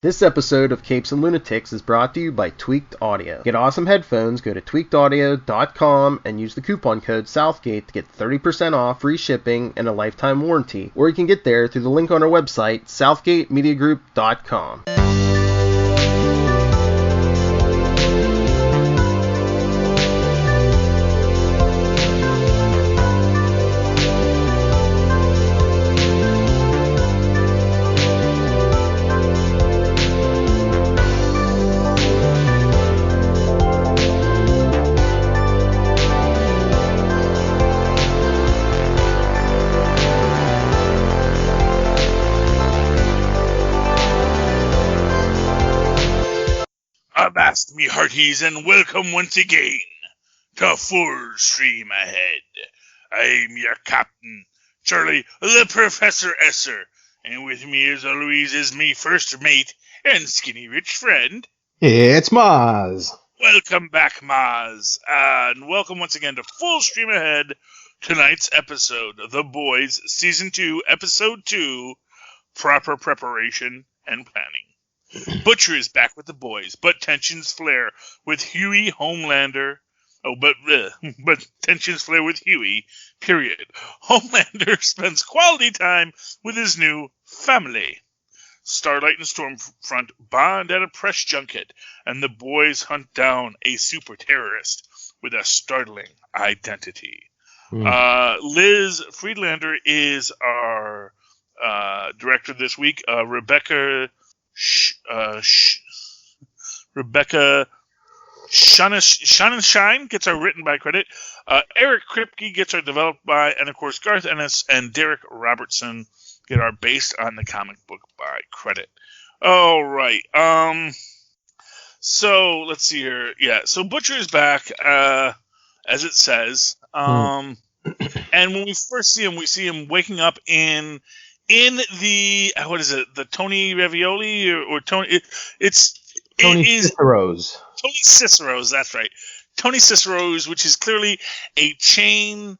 This episode of Capes and Lunatics is brought to you by Tweaked Audio. Get awesome headphones, go to tweakedaudio.com and use the coupon code Southgate to get 30% off, free shipping, and a lifetime warranty. Or you can get there through the link on our website, southgatemediagroup.com. Avast me hearties, and welcome once again to Full Stream Ahead. I'm your captain, Charlie the Professor Esser, and with me as always is me first mate and skinny rich friend. It's Mozz. Welcome back, Mozz, and welcome once again to Full Stream Ahead. Tonight's episode of The Boys, Season 2, Episode 2, Proper Preparation and Planning. Butcher is back with the boys, but tensions flare with Huey Homelander. But tensions flare with Huey, period. Homelander spends quality time with his new family. Starlight and Stormfront bond at a press junket, and the boys hunt down a super terrorist with a startling identity. Liz Friedlander is our director this week. Rebecca Shine gets our written by credit. Eric Kripke gets our developed by, and of course Garth Ennis and Derek Robertson get our based on the comic book by credit. All right. So let's see here. Yeah. So Butcher is back, as it says. And when we first see him, we see him waking up in the what is it? The Tony Ravioli or Tony? Tony Cicero's. Tony Cicero's. That's right. Tony Cicero's, which is clearly a chain,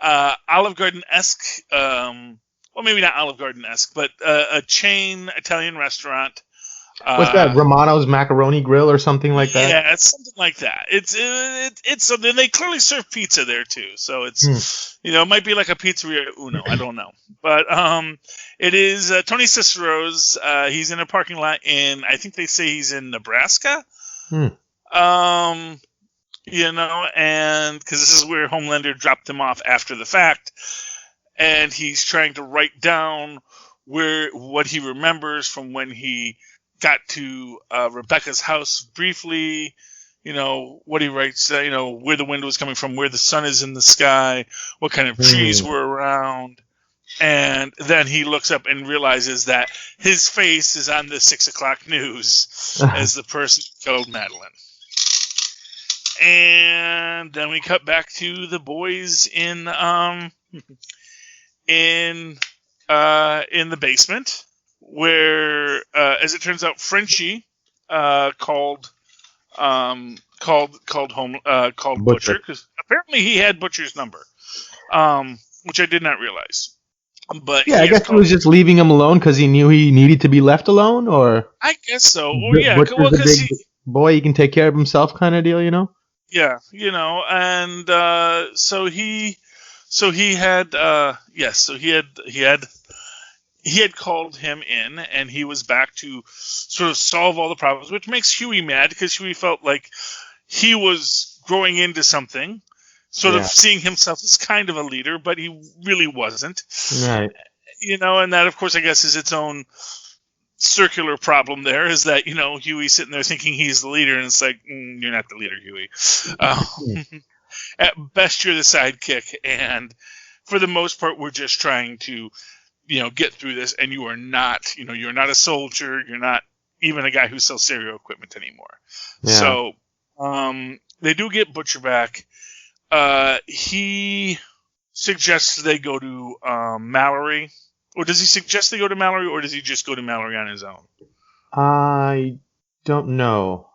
Olive Garden-esque. Well, maybe not Olive Garden-esque, but a chain Italian restaurant. What's that? Romano's Macaroni Grill or something like that? Yeah, it's something like that. It's something. They clearly serve pizza there too, so it's it might be like a pizzeria Uno. I don't know, but it is Tony Cicero's. He's in a parking lot I think they say he's in Nebraska. And because this is where Homelander dropped him off after the fact, and he's trying to write down what he remembers from when he got to Rebecca's house briefly, what he writes, where the wind was coming from, where the sun is in the sky, what kind of trees were around. And then he looks up and realizes that his face is on the 6 o'clock news as the person who killed Madeline. And then we cut back to the boys in the basement, where, as it turns out, Frenchie called Butcher, because apparently he had Butcher's number, which I did not realize. But yeah, I guess he was just leaving him alone because he knew he needed to be left alone, or I guess so. Well, yeah, because boy, he can take care of himself, kind of deal, Yeah, and so he had called him in, and he was back to sort of solve all the problems, which makes Huey mad because Huey felt like he was growing into something, sort of seeing himself as kind of a leader, but he really wasn't. Right. And that, of course, I guess is its own circular problem there, is that, Huey's sitting there thinking he's the leader, and it's like, you're not the leader, Huey. At best, you're the sidekick, and for the most part, we're just trying to get through this, and you are not, you're not a soldier, you're not even a guy who sells stereo equipment anymore. Yeah. So, they do get Butcher back. He suggests they go to Mallory, or does he suggest they go to Mallory, or does he just go to Mallory on his own? I don't know.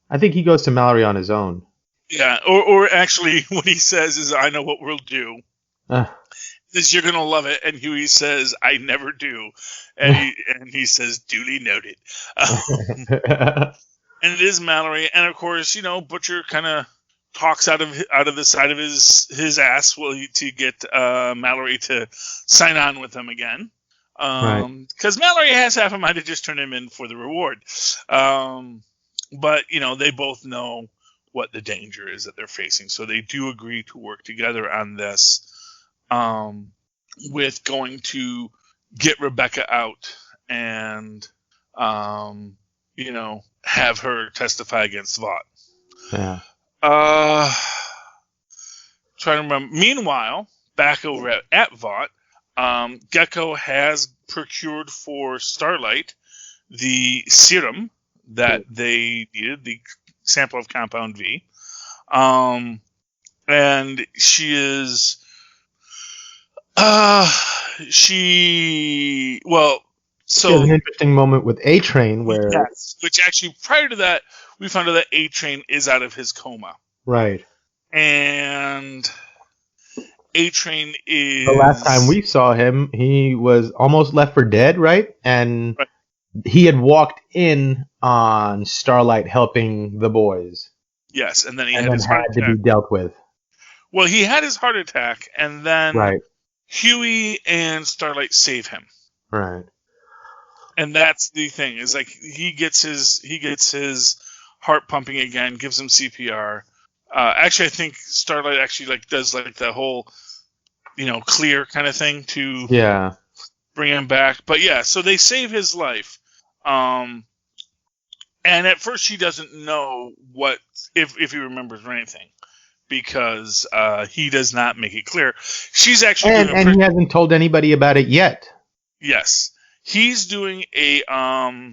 I think he goes to Mallory on his own. Yeah, or actually, what he says is, I know what we'll do. Is you're going to love it. And Huey says, I never do. And he says, duly noted. And it is Mallory. And, of course, Butcher kind of talks out of the side of his ass to get Mallory to sign on with him again. Because Mallory has half a mind to just turn him in for the reward. But, they both know what the danger is that they're facing. So they do agree to work together on this, with going to get Rebecca out and, have her testify against Vought. Yeah. Trying to remember. Meanwhile, back over at Vought, Gecko has procured for Starlight the serum that they needed, the sample of Compound V. And she is... she has an interesting moment with A-Train where... Yes, which actually, prior to that, we found out that A-Train is out of his coma. Right. And A-Train is... The last time we saw him, he was almost left for dead, right? And he had walked in on Starlight helping the boys. Yes, and then he had to be dealt with. Well, he had his heart attack, and then Huey and Starlight save him. Right. And that's the thing, is like he gets his heart pumping again, gives him CPR. Actually, I think Starlight actually does the whole, clear kind of thing to bring him back. But yeah, so they save his life. And at first she doesn't know what if he remembers or anything, because he does not make it clear. She's actually and he hasn't told anybody about it yet. Yes. He's doing so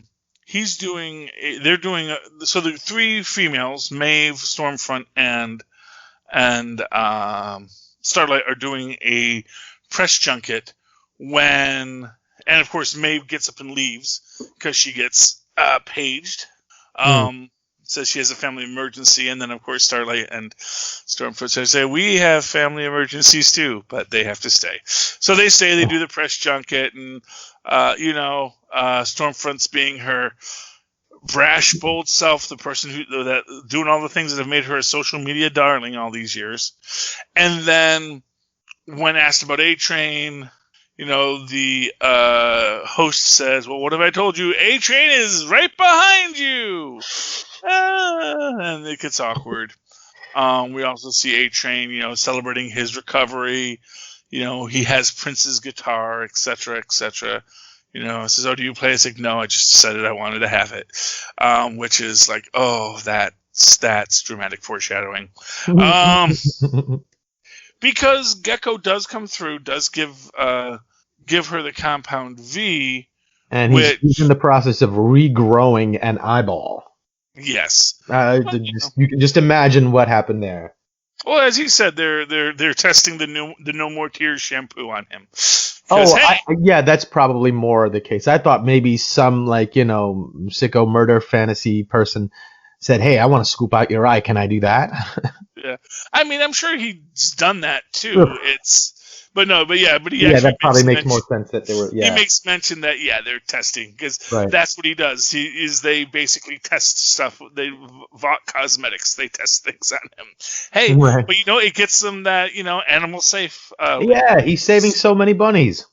the three females, Maeve, Stormfront, and Starlight, are doing a press junket and of course Maeve gets up and leaves because she gets paged. Says she has a family emergency, and then of course Starlight and Stormfront say we have family emergencies too, but they have to stay. So they stay. They do the press junket, and Stormfront's being her brash, bold self, the person that doing all the things that have made her a social media darling all these years. And then when asked about A-Train, the host says, well, what have I told you? A-Train is right behind you. And it gets awkward. We also see A-Train, celebrating his recovery. He has Prince's guitar, etc., etc. Says, oh, do you play? It's like, no, I just decided I wanted to have it. Which is like, oh, that's dramatic foreshadowing. Because Gecko does come through, does give her the Compound V. And he's in the process of regrowing an eyeball. Yes. You can just imagine what happened there. Well, as he said, they're testing the No More Tears shampoo on him. That's probably more the case. I thought maybe some sicko murder fantasy person said, "Hey, I want to scoop out your eye. Can I do that?" Yeah, I mean, I'm sure he's done that too. But that probably makes more sense that they were. Yeah. He makes mention that they're testing, because that's what he does. They basically test stuff. They Vought Cosmetics. They test things on him. Hey, but it gets them that animal safe. He's saving so many bunnies.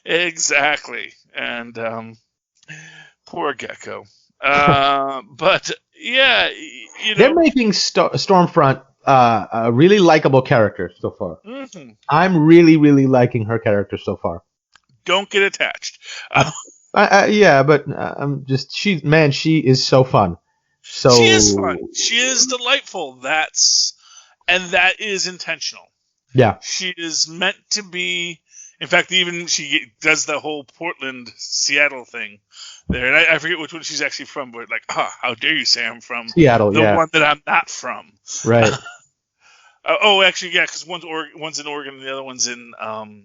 Exactly, and poor Gecko. But they're making Stormfront a really likable character so far. Mm-hmm. I'm really, really liking her character so far. Don't get attached. She is so fun. She is fun. She is delightful. That is intentional. Yeah. She is meant to be. In fact, even she does the whole Portland, Seattle thing there. And I forget which one she's actually from, but how dare you say I'm from Seattle, the one that I'm not from. Right. Because one's in Oregon and the other one's in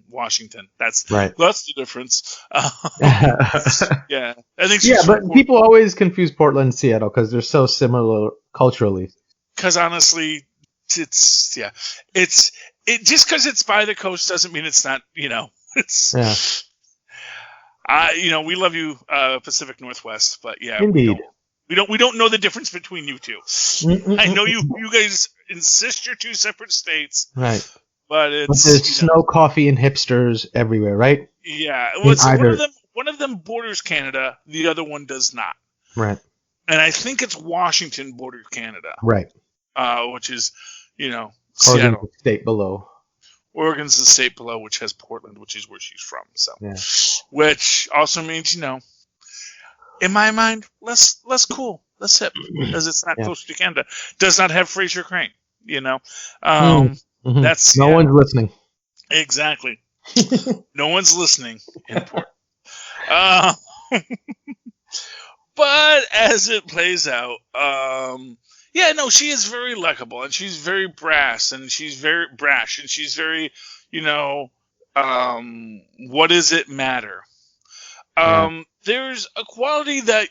Washington. That's right. That's the difference. Yeah, I think. But people always confuse Portland and Seattle because they're so similar culturally. Because honestly, just because it's by the coast doesn't mean it's not. It's. Yeah. We love you, Pacific Northwest, but yeah, Indeed. we don't know the difference between you two. I know you guys insist you're two separate states, right? But it's there's snow, coffee, and hipsters everywhere, right? Yeah, well, so one of them borders Canada, the other one does not. Right. And I think it's Washington borders Canada. Right. Which is, Seattle. Oregon's the state below. Oregon's the state below, which has Portland, which is where she's from. So, yeah. Which also means, in my mind, less cool, less hip, because it's not close to Canada. Does not have Fraser Crane. That's no one's listening. Exactly. No one's listening. But as it plays out, she is very likable, and she's very brash, and she's very what does it matter? There's a quality that,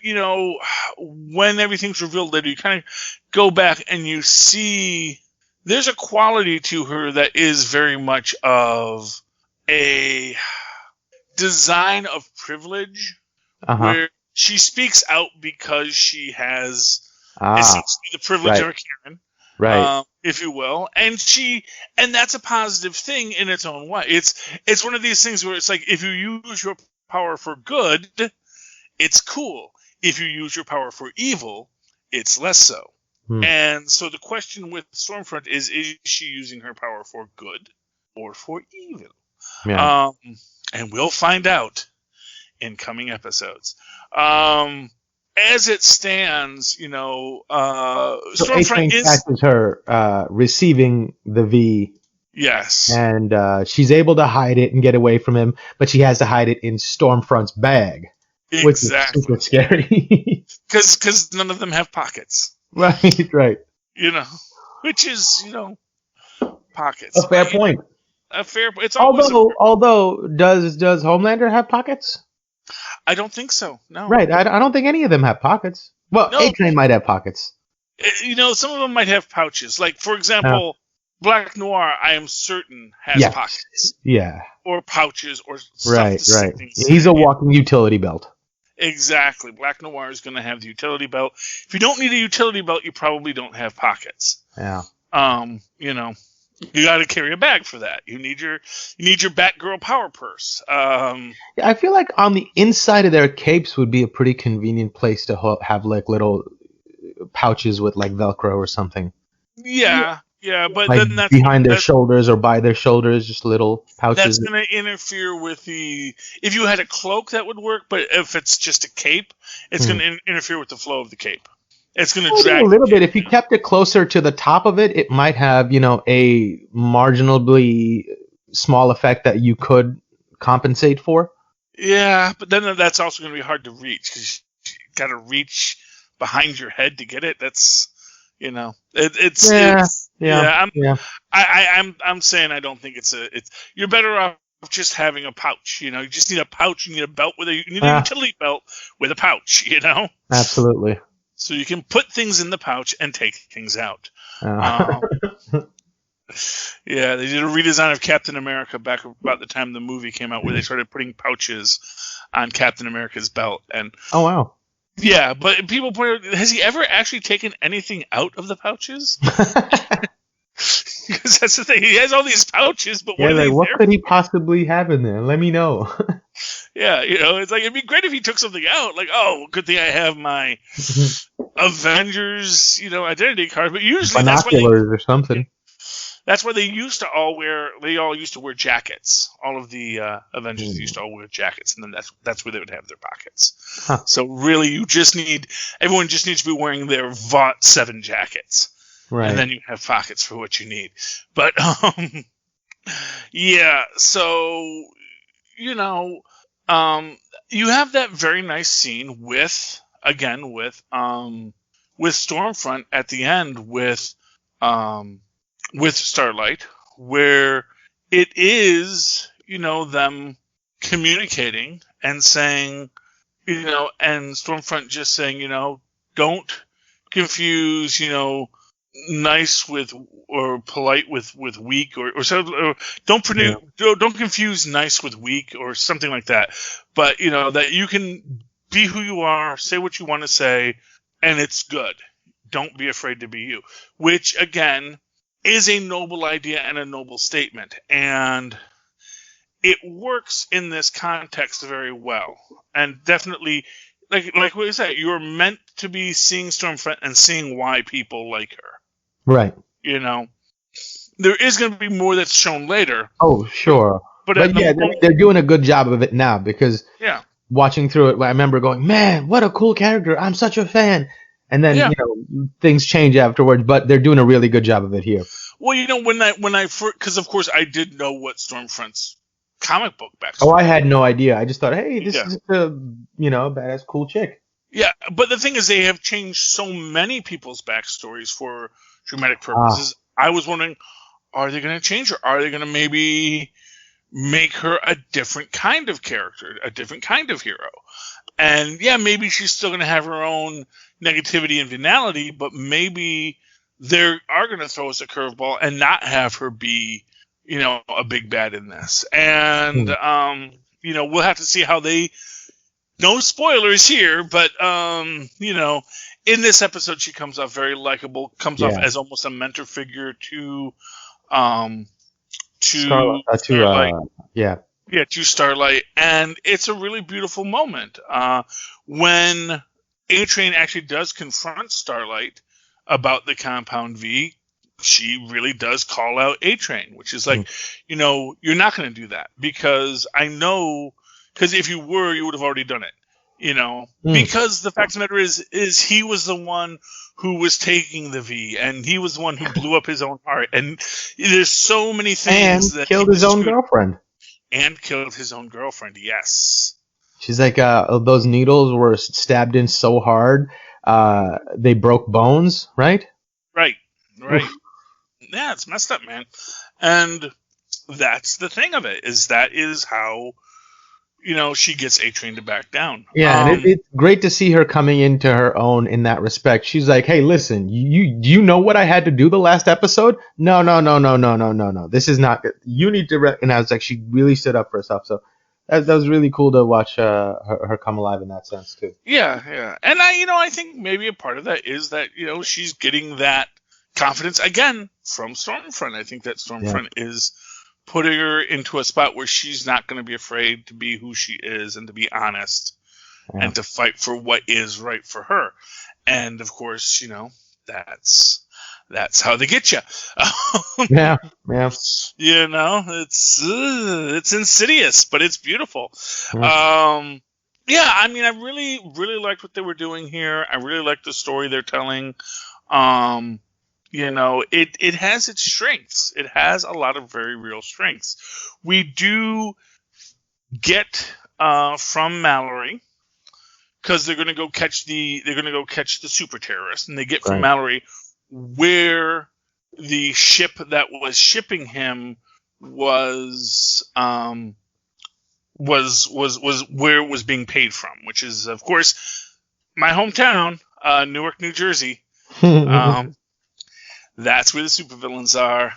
when everything's revealed later, you kind of go back and you see there's a quality to her that is very much of a design of privilege, where she speaks out because she has essentially the privilege of a Karen, right? If you will, and that's a positive thing in its own way. It's one of these things where it's like, if you use your power for good, it's cool. If you use your power for evil, it's less so. And so the question with Stormfront is she using her power for good or for evil? Yeah. And we'll find out in coming episodes. As it stands, Stormfront catches her receiving the V. Yes. And she's able to hide it and get away from him, but she has to hide it in Stormfront's bag. Exactly. Which is super scary. Because none of them have pockets. Right. Which is, pockets. A fair point. A fair point. It's although does Homelander have pockets? I don't think so. No. Right. I don't think any of them have pockets. Well, no. A-Train might have pockets. Some of them might have pouches. Like, for example, Black Noir, I am certain, has pockets. Yeah. Or pouches or stuff. Right. He's a walking utility belt. Exactly. Black Noir is going to have the utility belt. If you don't need a utility belt, you probably don't have pockets. Yeah. You got to carry a bag for that. You need your Batgirl power purse. I feel like on the inside of their capes would be a pretty convenient place to have like little pouches with like Velcro or something. Yeah, but like then that's behind their shoulders or by their shoulders, just little pouches. That's going to interfere with if you had a cloak, that would work, but if it's just a cape, it's going to interfere with the flow of the cape. It's going to drag a little bit. If you kept it closer to the top of it, it might have, a marginally small effect that you could compensate for. Yeah, but then that's also going to be hard to reach because you got to reach behind your head to get it. That's, I'm saying I don't think it's you're better off just having a pouch. You just need a pouch. You need a belt you need a utility belt with a pouch. Absolutely. So you can put things in the pouch and take things out. Yeah, they did a redesign of Captain America back about the time the movie came out, where they started putting pouches on Captain America's belt. And oh wow. Yeah, but people point out, has he ever actually taken anything out of the pouches? Because that's the thing. He has all these pouches, but what could he possibly have in there? Let me know. Yeah, it's like, it'd be great if he took something out. Like, oh, good thing I have my Avengers, identity card. But usually binoculars or something. That's why they all used to wear jackets. All of the Avengers used to all wear jackets, and then that's where they would have their pockets. Huh. So really, everyone just needs to be wearing their Vought 7 jackets. Right. And then you have pockets for what you need. But, yeah, so, you have that very nice scene with Stormfront at the end with Starlight, where it is, them communicating and saying, and Stormfront just saying, don't confuse, nice with or polite with weak or so. Or don't confuse nice with weak or something like that. But that you can be who you are, say what you want to say, and it's good. Don't be afraid to be you, which again is a noble idea and a noble statement, and it works in this context very well. And definitely, like what you said, you're meant to be seeing Stormfront and seeing why people like her. Right. There is going to be more that's shown later. Oh, sure. But yeah, they're doing a good job of it now, because watching through it, I remember going, man, what a cool character. I'm such a fan. And then, things change afterwards, but they're doing a really good job of it here. Well, when I first, because of course I did know what Stormfront's comic book backstory. Oh, I had no idea. I just thought, hey, this is a, badass cool chick. Yeah, but the thing is, they have changed so many people's backstories for dramatic purposes. I was wondering, are they going to change her? Are they going to maybe make her a different kind of character, a different kind of hero? And maybe she's still going to have her own negativity and venality, but maybe they are going to throw us a curveball and not have her be, a big bad in this. And, we'll have to see how they, no spoilers here, but, in this episode, she comes off very likable, comes off as almost a mentor figure to Starlight, and it's a really beautiful moment when A-Train actually does confront Starlight about the Compound V. She really does call out A-Train, which is like, you're not going to do that, because I know, because if you were, you would have already done it, because the fact of the matter is he was the one who was taking the V, and he was the one who blew up his own heart, and there's so many things and killed his own girlfriend. And killed his own girlfriend, yes. She's like, those needles were stabbed in so hard, they broke bones, right? Right. Yeah, it's messed up, man. And that's the thing of it, is how, she gets A-Train to back down. Yeah, and it's great to see her coming into her own in that respect. She's like, hey, listen, you know what I had to do the last episode? No. This is not good. You need to and I was like, she really stood up for herself. So that was really cool to watch her come alive in that sense, too. Yeah. And I think maybe a part of that is that, she's getting that confidence, again, from Stormfront. I think that Stormfront is putting her into a spot where she's not going to be afraid to be who she is and to be honest and to fight for what is right for her. And of course, that's how they get you. Yeah. It's insidious, but it's beautiful. I really, really liked what they were doing here. I really liked the story they're telling. It has its strengths. It has a lot of very real strengths. We do get from Mallory, because they're going to go catch the super terrorist, and they get from Mallory where the ship that was shipping him was where it was being paid from, which is of course my hometown, Newark, New Jersey. That's where the supervillains are.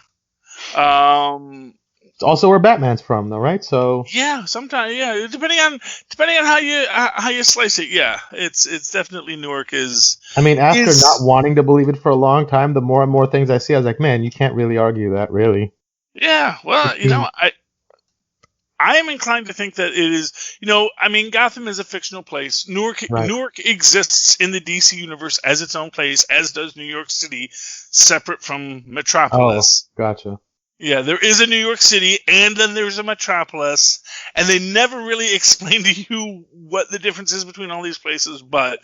It's also where Batman's from, though, right? So sometimes, depending on how you slice it, it's definitely Newark is. I mean, after not wanting to believe it for a long time, the more and more things I see, I was like, man, you can't really argue that, really. Yeah, well, I am inclined to think that it is, Gotham is a fictional place. Newark exists in the DC universe as its own place, as does New York City, separate from Metropolis. Oh, gotcha. Yeah, there is a New York City, and then there's a Metropolis, and they never really explain to you what the difference is between all these places, but,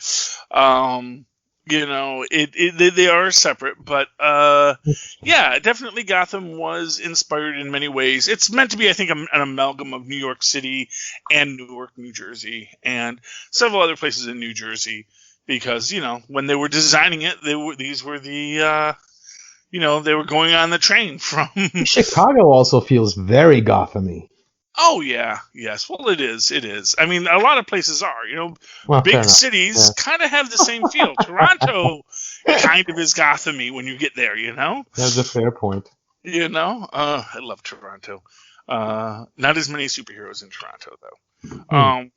they are separate, but definitely Gotham was inspired in many ways. It's meant to be, I think, an amalgam of New York City and Newark, New Jersey, and several other places in New Jersey, because when they were designing it, they were going on the train from Chicago. Also feels very Gotham-y. Oh, yeah. Yes. Well, it is. It is. I mean, a lot of places are. Big cities kind of have the same feel. Toronto kind of is Gotham-y when you get there, you know? That's a fair point. You know? I love Toronto. Not as many superheroes in Toronto, though.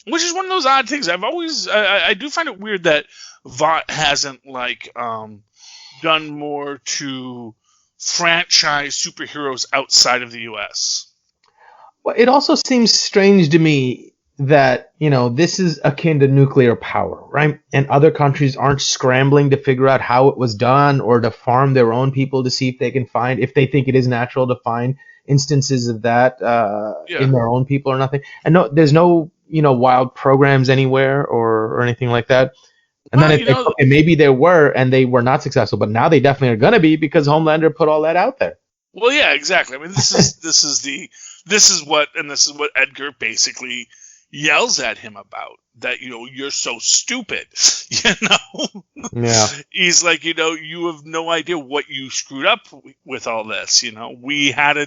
Which is one of those odd things. I do find it weird that Vought hasn't, like, done more to franchise superheroes outside of the U.S. Well, it also seems strange to me that, this is akin to nuclear power, right? And other countries aren't scrambling to figure out how it was done or to farm their own people to see if they can find, if they think it is natural to find instances of that in their own people or nothing. And there's no, wild programs anywhere or anything like that. And then it's like, okay, maybe there were and they were not successful, but now they definitely are going to be because Homelander put all that out there. Well, yeah, exactly. I mean, this is what Edgar basically yells at him about, that, you're so stupid, Yeah. He's like, you have no idea what you screwed up with all this. We had a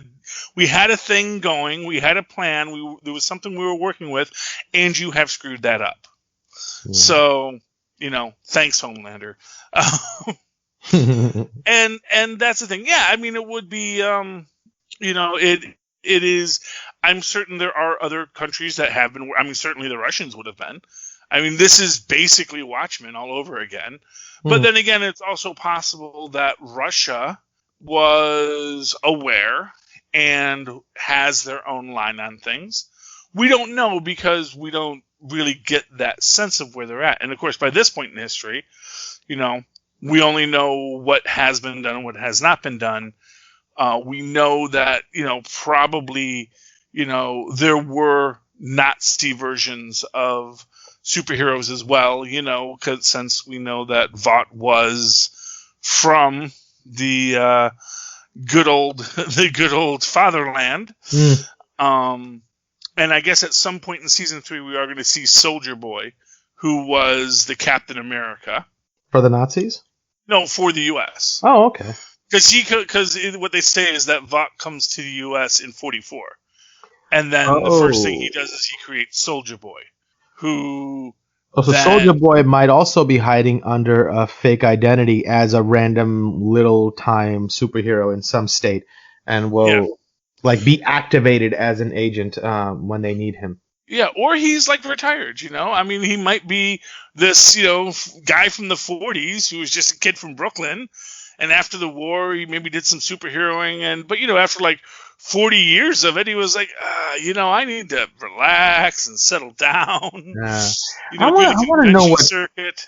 thing going, we had a plan, there was something we were working with, and you have screwed that up. Yeah. So, thanks, Homelander. And that's the thing. Yeah, I mean, it would be, it is. I'm certain there are other countries that have been. I mean, certainly the Russians would have been. I mean, this is basically Watchmen all over again. But then again, it's also possible that Russia was aware and has their own line on things. We don't know because we don't really get that sense of where they're at. And of course, by this point in history, we only know what has been done and what has not been done. We know that, probably, there were Nazi versions of superheroes as well, because since we know that Vought was from the good old fatherland. And I guess at some point in season 3, we are going to see Soldier Boy, who was the Captain America. For the Nazis? No, for the U.S. Oh, okay. Because what they say is that Vought comes to the U.S. in 44. And then the first thing he does is he creates Soldier Boy, who... Oh, so Soldier Boy might also be hiding under a fake identity as a random little-time superhero in some state and will be activated as an agent when they need him. Yeah, or he's retired, I mean, he might be this, guy from the 40s who was just a kid from Brooklyn, and after the war he maybe did some superheroing, but after 40 years of it, he was like, I need to relax and settle down. I want to know what circuit.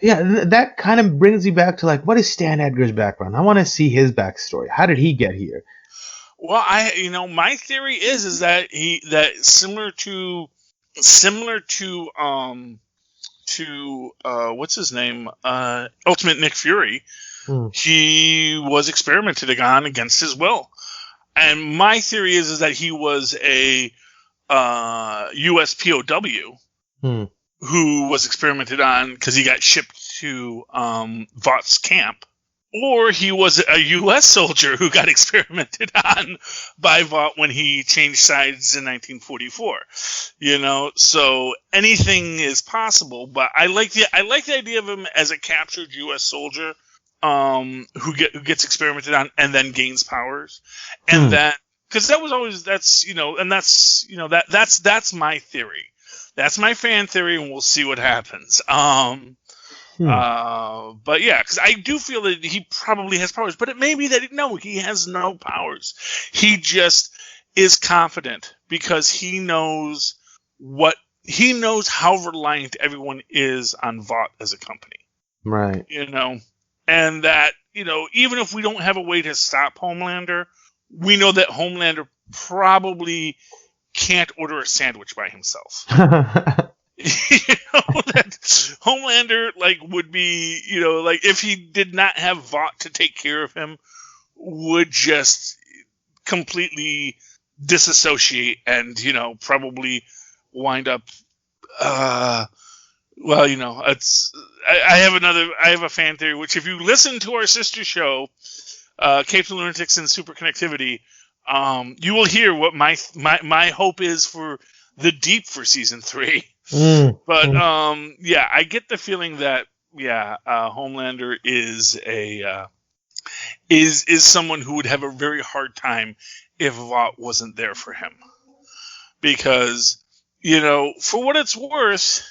Yeah, that kind of brings me back to what is Stan Edgar's background? I want to see his backstory. How did he get here? Well, my theory is that similar to what's his name, Ultimate Nick Fury, he was experimented on against his will, and my theory is that he was a U.S. POW who was experimented on because he got shipped to Vought's camp. Or he was a U.S. soldier who got experimented on by Vought when he changed sides in 1944. So anything is possible. But I like the idea of him as a captured U.S. soldier who gets experimented on and then gains powers, and that because that was always that's my theory. That's my fan theory, and we'll see what happens. But yeah, because I do feel that he probably has powers, but it may be that he has no powers. He just is confident because he knows how reliant everyone is on Vought as a company. Right. And that, even if we don't have a way to stop Homelander, we know that Homelander probably can't order a sandwich by himself. That Homelander would be, if he did not have Vought to take care of him, would just completely disassociate and probably wind up it's I have a fan theory, which if you listen to our sister show Capes and Lunatics and Super Connectivity, you will hear what my hope is for the Deep for season 3. But I get the feeling that Homelander is is someone who would have a very hard time if Vought wasn't there for him. Because, for what it's worth,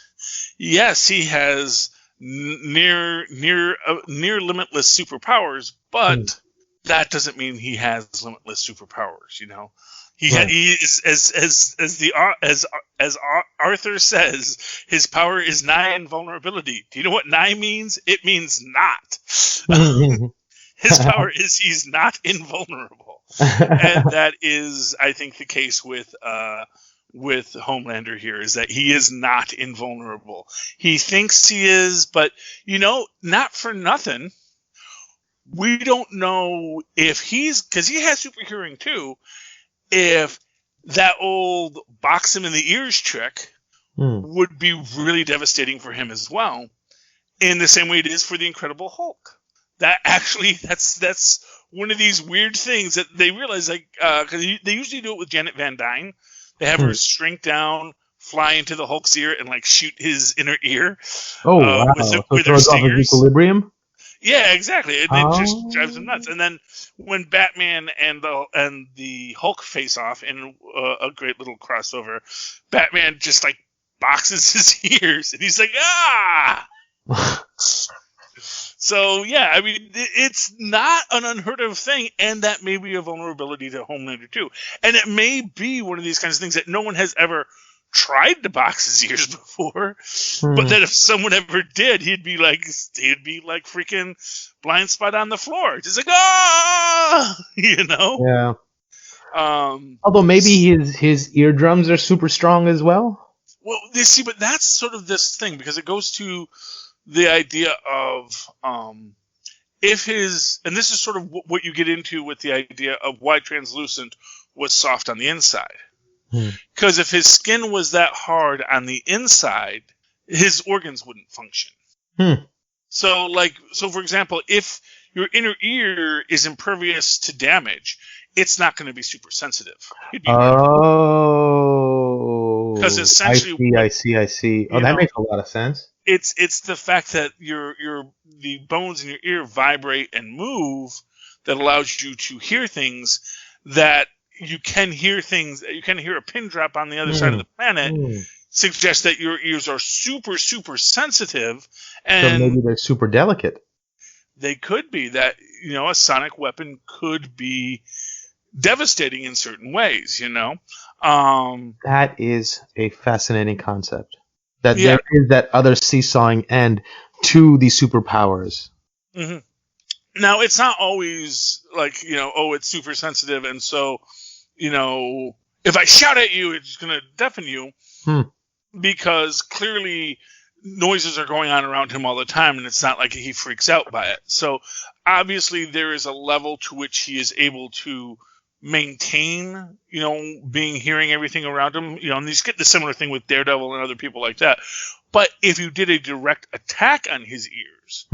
yes, he has near limitless superpowers, but that doesn't mean he has limitless superpowers. He is as Arthur says, his power is nigh invulnerability. Do you know what nigh means? It means not. His power is he's not invulnerable, and that is, I think, the case with Homelander here, is that he is not invulnerable. He thinks he is, but not for nothing. We don't know if because he has super hearing too. If that old box him in the ears trick would be really devastating for him as well, in the same way it is for the Incredible Hulk. That actually, that's one of these weird things that they realize, because they usually do it with Janet Van Dyne. They have her shrink down, fly into the Hulk's ear, and shoot his inner ear. Oh, wow. With her stingers. Equilibrium? Yeah, exactly. It just drives him nuts. And then when Batman and the Hulk face off in a great little crossover, Batman just boxes his ears, and he's like, ah! So yeah, I mean, it's not an unheard of thing, and that may be a vulnerability to Homelander too. And it may be one of these kinds of things that no one has ever tried to box his ears before, but that if someone ever did, he'd be like freaking blind spot on the floor, just Yeah. Although maybe his eardrums are super strong as well. Well, you see, but that's sort of this thing, because it goes to the idea of if his, and this is sort of what you get into with the idea of why Translucent was soft on the inside. Because if his skin was that hard on the inside, his organs wouldn't function. So for example, if your inner ear is impervious to damage, it's not going to be super sensitive. Because essentially, I see. Oh, that makes a lot of sense. It's the fact that the bones in your ear vibrate and move that allows you to hear things that you can hear things. You can hear a pin drop on the other side of the planet. Suggests that your ears are super, super sensitive, and so maybe they're super delicate. They could be. That a sonic weapon could be devastating in certain ways. That is a fascinating concept. That there is that other seesawing end to the superpowers. Mm-hmm. Now, it's not always it's super sensitive, and so, if I shout at you, it's going to deafen you, because clearly noises are going on around him all the time, and it's not like he freaks out by it. So, obviously, there is a level to which he is able to maintain, hearing everything around him, and you get the similar thing with Daredevil and other people like that. But if you did a direct attack on his ears,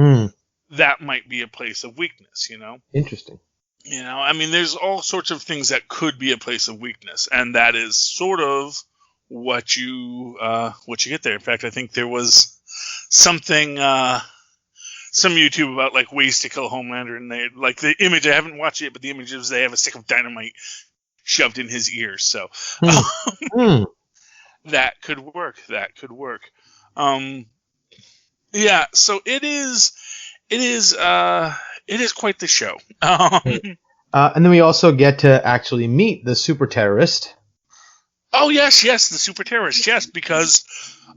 that might be a place of weakness, Interesting. I mean, there's all sorts of things that could be a place of weakness, and that is sort of what you get there. In fact, I think there was something, some YouTube about ways to kill Homelander, and they the image. I haven't watched it, but the image is they have a stick of dynamite shoved in his ear. So that could work. Yeah. So it is quite the show. And then we also get to actually meet the super terrorist. Oh yes, the super terrorist. Yes, because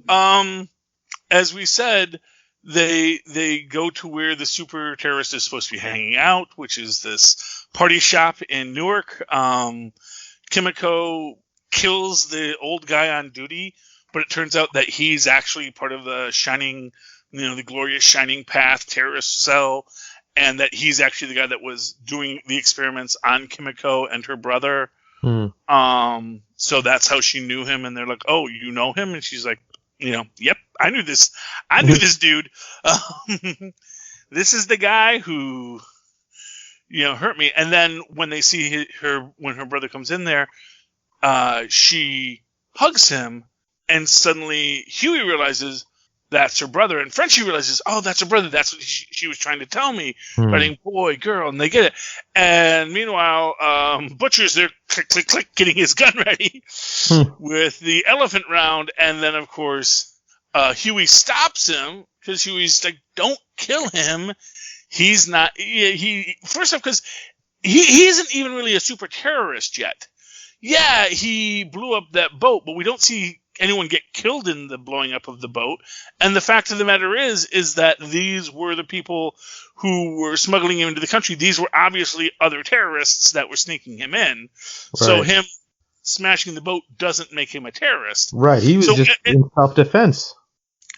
as we said, they go to where the super terrorist is supposed to be hanging out, which is this party shop in Newark. Kimiko kills the old guy on duty, but it turns out that he's actually part of the Shining, the glorious Shining Path terrorist cell, and that he's actually the guy that was doing the experiments on Kimiko and her brother. So that's how she knew him, and they're like, "Oh, you know him?" And she's like, "Yep, I knew this dude. This is the guy who, hurt me." And then when they see when her brother comes in there, she hugs him, and suddenly Huey realizes, that's her brother. And Frenchie realizes, oh, that's her brother. That's what she was trying to tell me. Writing boy, girl, and they get it. And meanwhile, Butcher's there, click, click, click, getting his gun ready with the elephant round. And then, of course, Huey stops him because Huey's like, don't kill him. He's not, first off, because he isn't even really a super terrorist yet. Yeah, he blew up that boat, but we don't see anyone get killed in the blowing up of the boat. And the fact of the matter is that these were the people who were smuggling him into the country. These were obviously other terrorists that were sneaking him in. Right. So him smashing the boat doesn't make him a terrorist. Right. He was just in self-defense.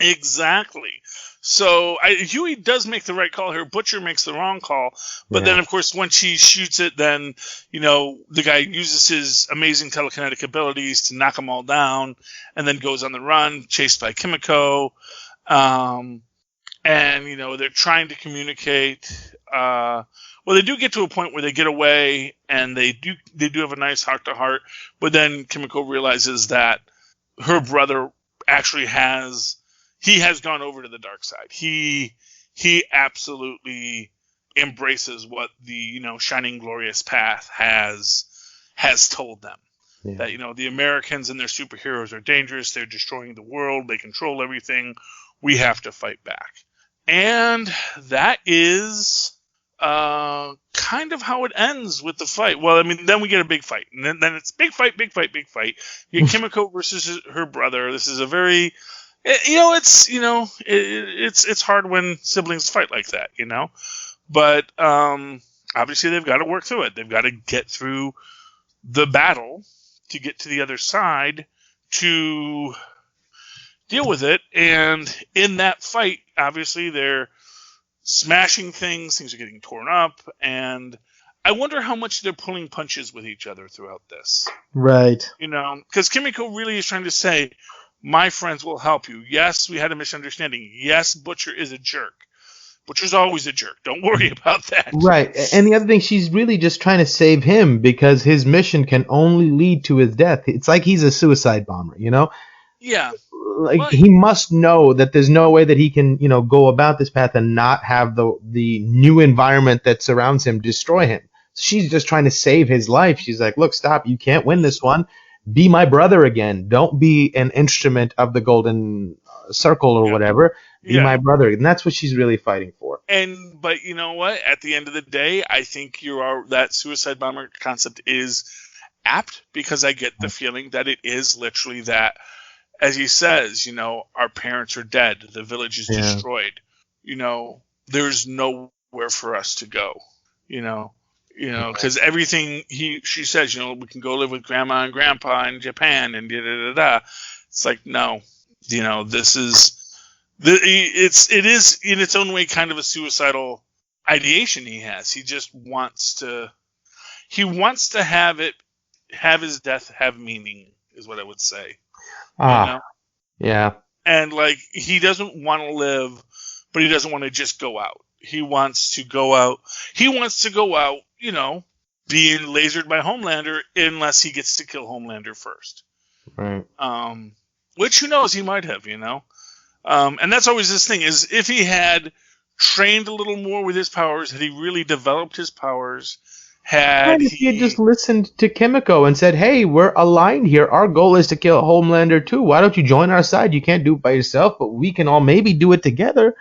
Exactly. So Huey does make the right call here. Butcher makes the wrong call. But then, of course, when she shoots it, then, the guy uses his amazing telekinetic abilities to knock them all down and then goes on the run, chased by Kimiko. And, they're trying to communicate. Well, they do get to a point where they get away and they do have a nice heart-to-heart. But then Kimiko realizes that her brother actually has gone over to the dark side. He absolutely embraces what the shining glorious path has told them. Yeah. That the Americans and their superheroes are dangerous. They're destroying the world. They control everything. We have to fight back. And that is kind of how it ends with the fight. Well, I mean, then we get a big fight, and then it's big fight. You get Kimiko versus her brother. This is a very it's hard when siblings fight like that, But obviously they've got to work through it. They've got to get through the battle to get to the other side to deal with it. And in that fight, obviously they're smashing things are getting torn up, and I wonder how much they're pulling punches with each other throughout this. Right. Because Kimiko really is trying to say, my friends will help you. Yes, we had a misunderstanding. Yes, Butcher is a jerk. Butcher's always a jerk. Don't worry about that. Right. And the other thing, she's really just trying to save him because his mission can only lead to his death. It's like he's a suicide bomber, Yeah. Like, he must know that there's no way that he can, go about this path and not have the new environment that surrounds him destroy him. She's just trying to save his life. She's like, look, stop. You can't win this one. Be my brother again. Don't be an instrument of the golden circle or whatever. Be my brother. And that's what she's really fighting for. But you know what? At the end of the day, I think that suicide bomber concept is apt, because I get the feeling that it is literally that, as he says, our parents are dead. The village is destroyed. There's nowhere for us to go. Because everything she says, we can go live with grandma and grandpa in Japan and da-da-da-da. It's like, no, this is, it is in its own way kind of a suicidal ideation he has. He just wants to have his death have meaning, is what I would say. Yeah. And he doesn't want to live, but he doesn't want to just go out. He wants to go out. Being lasered by Homelander, unless he gets to kill Homelander first. Right. Which, who knows, he might have, And that's always this thing, is if he had trained a little more with his powers, had he really developed his powers, if he had just listened to Kimiko and said, hey, we're aligned here. Our goal is to kill Homelander too. Why don't you join our side? You can't do it by yourself, but we can all maybe do it together.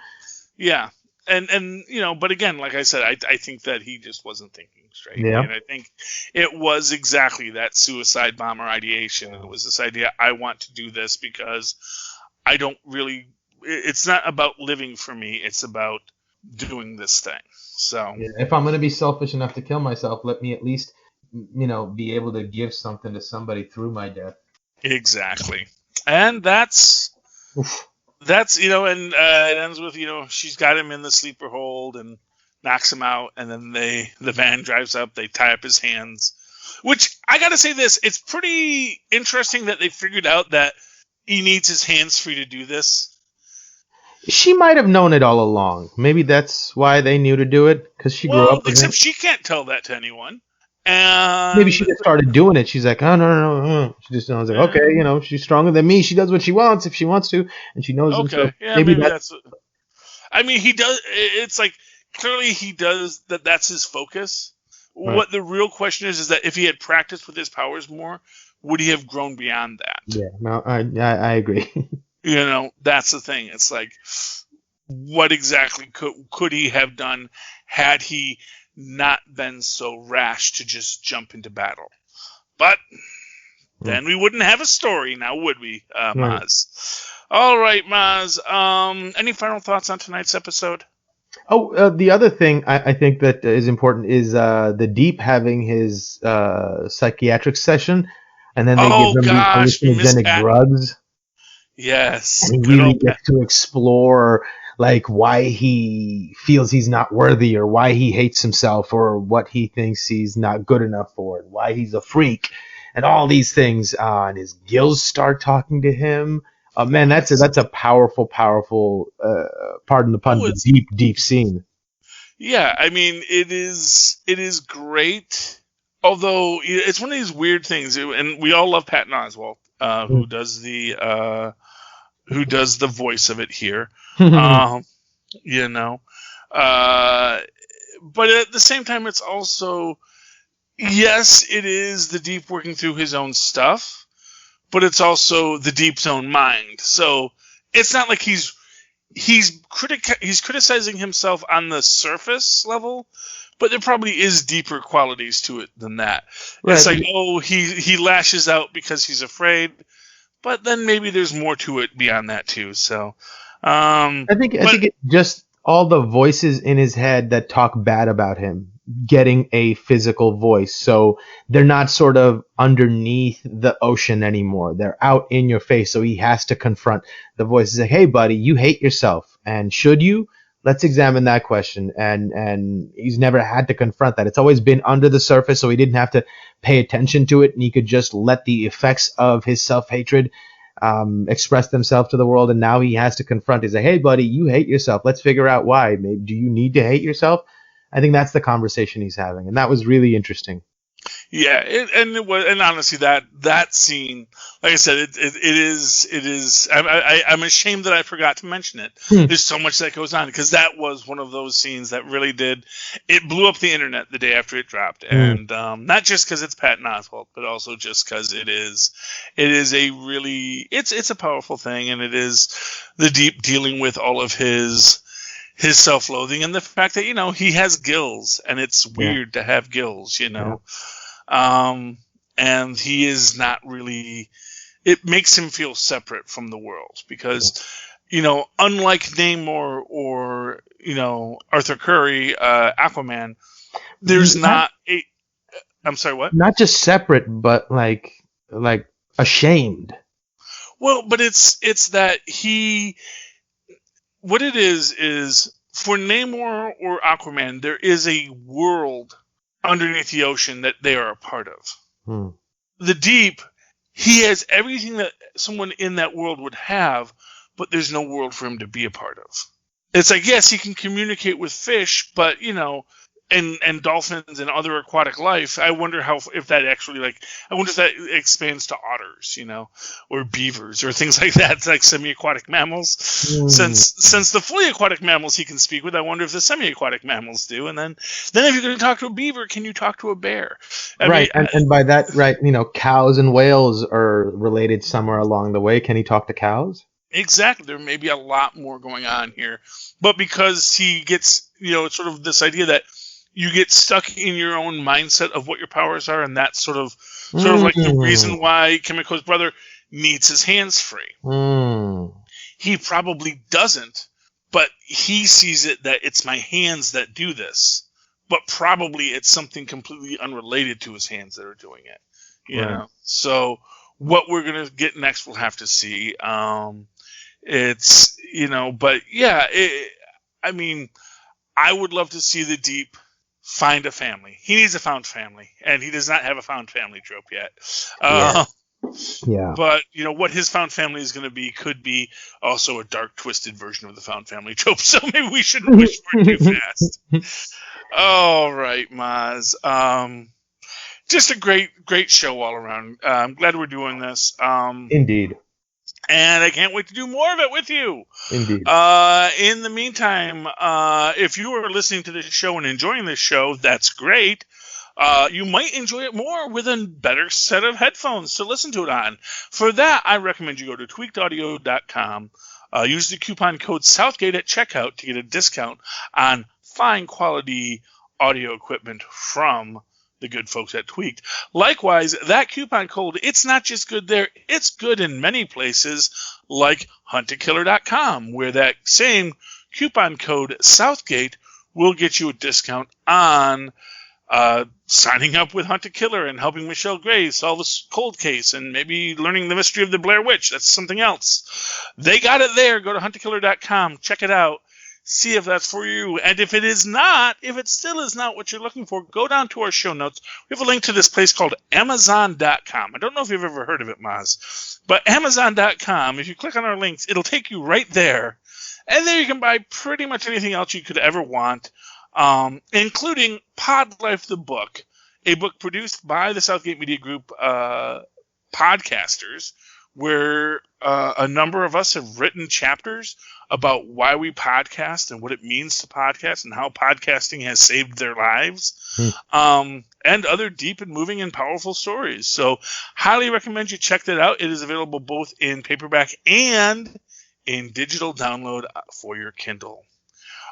Yeah. And but again, like I said, I think that he just wasn't thinking straight. Yeah. And I think it was exactly that suicide bomber ideation. It was this idea, I want to do this because I don't really, it's not about living for me. It's about doing this thing. So if I'm going to be selfish enough to kill myself, let me at least, be able to give something to somebody through my death. Exactly. And that's and it ends with, she's got him in the sleeper hold and knocks him out, and then the van drives up, they tie up his hands, which I gotta say this, it's pretty interesting that they figured out that he needs his hands free to do this. She might have known it all along. Maybe that's why they knew to do it, because she grew up with except she can't tell that to anyone. And maybe she just started doing it. She's like, oh no. She just knows like, okay, she's stronger than me. She does what she wants if she wants to, and she knows. Okay, so yeah, maybe that's. I mean, he does. It's like clearly he does that. That's his focus. Right. What the real question is that if he had practiced with his powers more, would he have grown beyond that? Yeah, no, I agree. That's the thing. It's like, what exactly could he have done had he not been so rash to just jump into battle? But then we wouldn't have a story now, would we, Mozz? All right, Mozz. Any final thoughts on tonight's episode? Oh, the other thing I think that is important is the Deep having his psychiatric session, and then they give him the hallucinogenic drugs. Yes. And he really gets to explore like why he feels he's not worthy, or why he hates himself, or what he thinks he's not good enough for, and why he's a freak, and all these things. And his gills start talking to him. Man, that's a powerful, pardon the pun, deep scene. Yeah, I mean, it is great. Although it's one of these weird things, and we all love Patton Oswalt, who does the voice of it here. But at the same time, it's also, yes, it is the Deep working through his own stuff, but it's also the Deep's own mind. So it's not like he's criticizing himself on the surface level, but there probably is deeper qualities to it than that. Right. It's like, he lashes out because he's afraid, but then maybe there's more to it beyond that too. So I think it's just all the voices in his head that talk bad about him getting a physical voice. So they're not sort of underneath the ocean anymore. They're out in your face. So he has to confront the voices like, hey, buddy, you hate yourself. And should you? Let's examine that question. And he's never had to confront that. It's always been under the surface, so he didn't have to pay attention to it. And he could just let the effects of his self-hatred express themselves to the world. And now he has to confront it. He's like, hey, buddy, you hate yourself. Let's figure out why. Maybe do you need to hate yourself? I think that's the conversation he's having, and that was really interesting. Yeah, and honestly, that scene, like I said, it is. I'm ashamed that I forgot to mention it. There's so much that goes on, because that was one of those scenes that really did. It blew up the internet the day after it dropped, and not just because it's Patton Oswalt, but also just because it is a really it's a powerful thing, and it is the Deep dealing with all of his self-loathing and the fact that he has gills, and it's weird to have gills, and he is not really. It makes him feel separate from the world because, unlike Namor or Arthur Curry, Aquaman, there's not a. I'm sorry, what? Not just separate, but like ashamed. Well, but it's that he. What it is for Namor or Aquaman, there is a world underneath the ocean that they are a part of. The Deep, he has everything that someone in that world would have, but there's no world for him to be a part of. It's like, yes, he can communicate with fish, but, and dolphins and other aquatic life. I wonder if that actually I wonder if that expands to otters, or beavers or things like that. It's like semi-aquatic mammals. Since the fully aquatic mammals he can speak with, I wonder if the semi-aquatic mammals do. And then if you're going to talk to a beaver, can you talk to a bear? Right. And by that, right, cows and whales are related somewhere along the way. Can he talk to cows? Exactly. There may be a lot more going on here, but because he gets, sort of this idea that you get stuck in your own mindset of what your powers are, and that's sort of like the reason why Kimiko's brother needs his hands free. He probably doesn't, but he sees it that it's my hands that do this, but probably it's something completely unrelated to his hands that are doing it. You know? So what we're going to get next, we'll have to see. It's, but yeah, I mean, I would love to see the Deep find a family. He needs a found family, and he does not have a found family trope yet. Yeah. But what his found family is going to be could be also a dark, twisted version of the found family trope. So maybe we shouldn't wish for it too fast. All right, Mozz. just a great show all around. I'm glad we're doing this. Indeed. And I can't wait to do more of it with you. Indeed. In the meantime, if you are listening to this show and enjoying this show, that's great. You might enjoy it more with a better set of headphones to listen to it on. For that, I recommend you go to tweakedaudio.com. Use the coupon code Southgate at checkout to get a discount on fine quality audio equipment from the good folks at Tweaked. Likewise, that coupon code, it's not just good there, it's good in many places like huntakiller.com, where that same coupon code Southgate will get you a discount on signing up with Hunt a Killer and helping Michelle Gray solve a cold case and maybe learning the mystery of the Blair Witch. That's something else. They got it there. Go to huntakiller.com. Check it out. See if that's for you. And if it still is not what you're looking for, go down to our show notes. We have a link to this place called Amazon.com. I don't know if you've ever heard of it, Mozz, but Amazon.com, if you click on our links, it'll take you right there. And there you can buy pretty much anything else you could ever want, including Pod Life the Book, a book produced by the Southgate Media Group podcasters, where a number of us have written chapters about why we podcast and what it means to podcast and how podcasting has saved their lives, and other deep and moving and powerful stories. So highly recommend you check that out. It is available both in paperback and in digital download for your Kindle.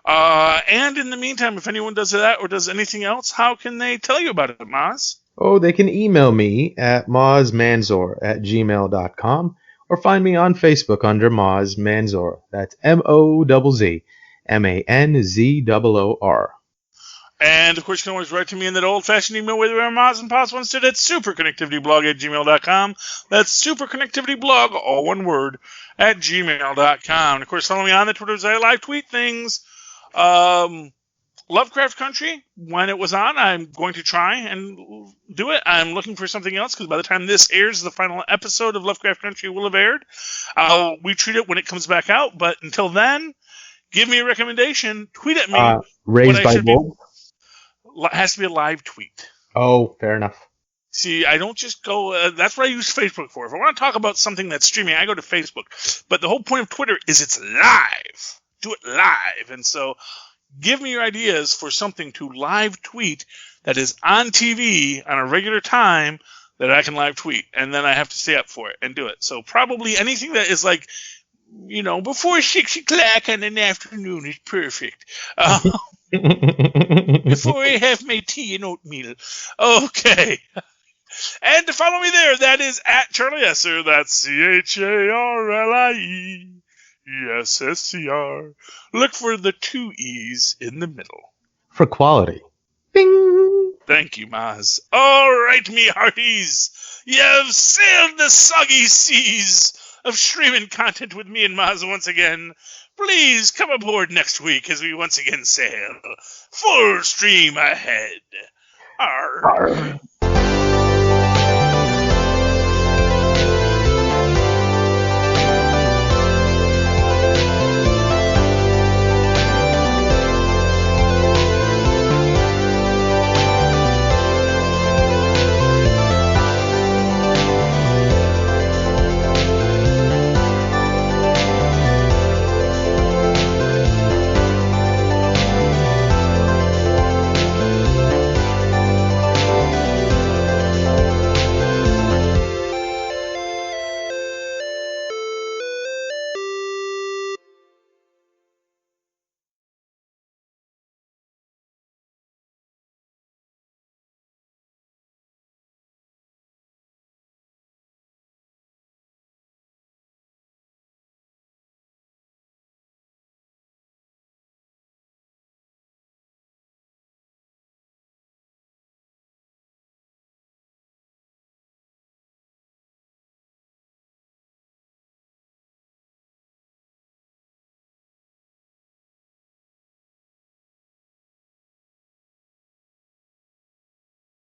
And in the meantime, if anyone does that or does anything else, how can they tell you about it, Mozz? Oh, they can email me at mozzmanzoor@gmail.com or find me on Facebook under Mozz Manzoor. That's MOZZ MANZOOR. And, of course, you can always write to me in that old-fashioned email where Mozz and Poz once did at superconnectivityblog@gmail.com. That's superconnectivityblog, all one word, at gmail.com. And, of course, follow me on the Twitters. I live tweet things. Lovecraft Country, when it was on, I'm going to try and do it. I'm looking for something else because by the time this airs, the final episode of Lovecraft Country will have aired. I'll retweet it when it comes back out, but until then, give me a recommendation. Tweet at me. Raised by Wolves? It has to be a live tweet. Oh, fair enough. See, I don't just go... that's what I use Facebook for. If I want to talk about something that's streaming, I go to Facebook. But the whole point of Twitter is it's live. Do it live. And so... give me your ideas for something to live tweet that is on TV on a regular time that I can live tweet. And then I have to stay up for it and do it. So probably anything that is like, before 6 o'clock on an afternoon is perfect. Before I have my tea and oatmeal. Okay. And to follow me there, that is at Charlie Esser. That's CHARLIE. Yes, SCR. Look for the 2 E's in the middle. For quality. Bing! Thank you, Mozz. All right, me hearties. You've sailed the soggy seas of streaming content with me and Mozz once again. Please come aboard next week as we once again sail full stream ahead. Arr.